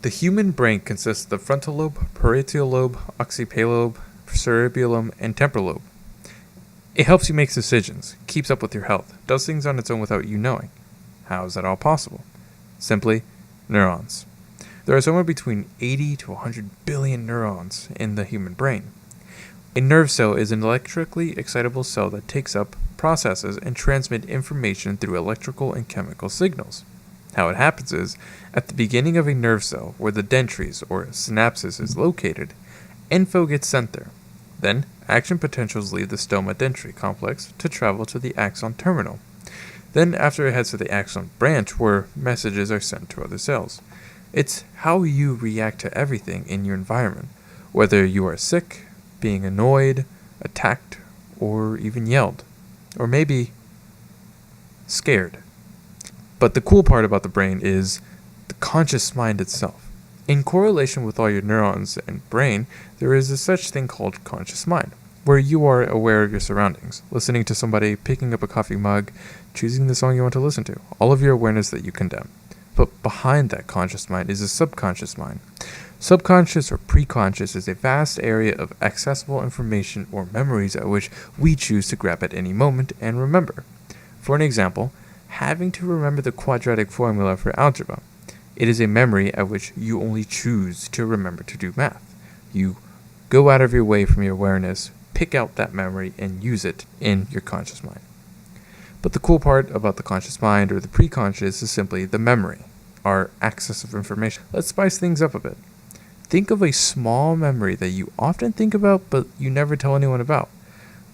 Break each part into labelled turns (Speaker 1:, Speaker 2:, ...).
Speaker 1: The human brain consists of the frontal lobe, parietal lobe, occipital lobe, cerebellum, and temporal lobe. It helps you make decisions, keeps up with your health, does things on its own without you knowing. How is that all possible? Simply, neurons. There are somewhere between 80 to 100 billion neurons in the human brain. A nerve cell is an electrically excitable cell that takes up, processes, and transmits information through electrical and chemical signals. How it happens is, at the beginning of a nerve cell, where the dendrites or synapses is located, info gets sent there. Then, action potentials leave the stoma-dendrite complex to travel to the axon terminal. Then, after it heads to the axon branch, where messages are sent to other cells. It's how you react to everything in your environment, whether you are sick, being annoyed, attacked, or even yelled. Or maybe scared. But the cool part about the brain is the conscious mind itself. In correlation with all your neurons and brain, there is a such thing called conscious mind, where you are aware of your surroundings, listening to somebody, picking up a coffee mug, choosing the song you want to listen to, all of your awareness that you condemn. But behind that conscious mind is a subconscious mind. Subconscious or preconscious is a vast area of accessible information or memories at which we choose to grab at any moment and remember. For an example, having to remember the quadratic formula for algebra. It is a memory at which you only choose to remember to do math. You go out of your way from your awareness, pick out that memory, and use it in your conscious mind. But the cool part about the conscious mind or the preconscious is simply the memory, our access of information. Let's spice things up a bit. Think of a small memory that you often think about but you never tell anyone about.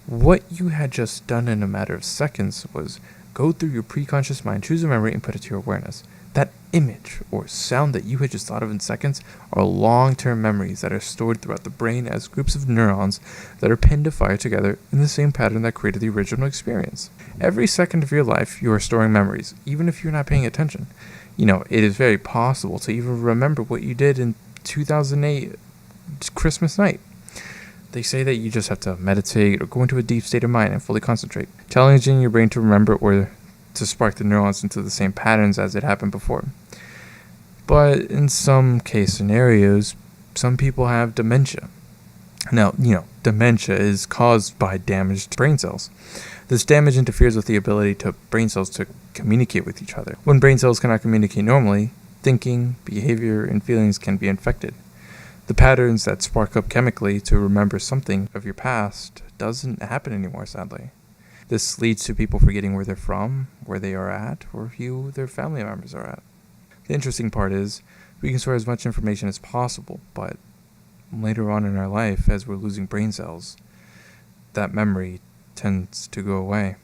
Speaker 1: What you had just done in a matter of seconds was go through your preconscious mind, choose a memory, and put it to your awareness. That image or sound that you had just thought of in seconds are long-term memories that are stored throughout the brain as groups of neurons that are pinned to fire together in the same pattern that created the original experience. Every second of your life, you are storing memories, even if you're not paying attention. It is very possible to even remember what you did in 2008 Christmas night. They say that you just have to meditate or go into a deep state of mind and fully concentrate, challenging your brain to remember or to spark the neurons into the same patterns as it happened before. But in some case scenarios, some people have dementia. Now, dementia is caused by damaged brain cells. This damage interferes with the ability to brain cells to communicate with each other. When brain cells cannot communicate normally, thinking, behavior, and feelings can be infected. The patterns that spark up chemically to remember something of your past doesn't happen anymore, sadly. This leads to people forgetting where they're from, where they are at, or who their family members are at. The interesting part is, we can store as much information as possible, but later on in our life, as we're losing brain cells, that memory tends to go away.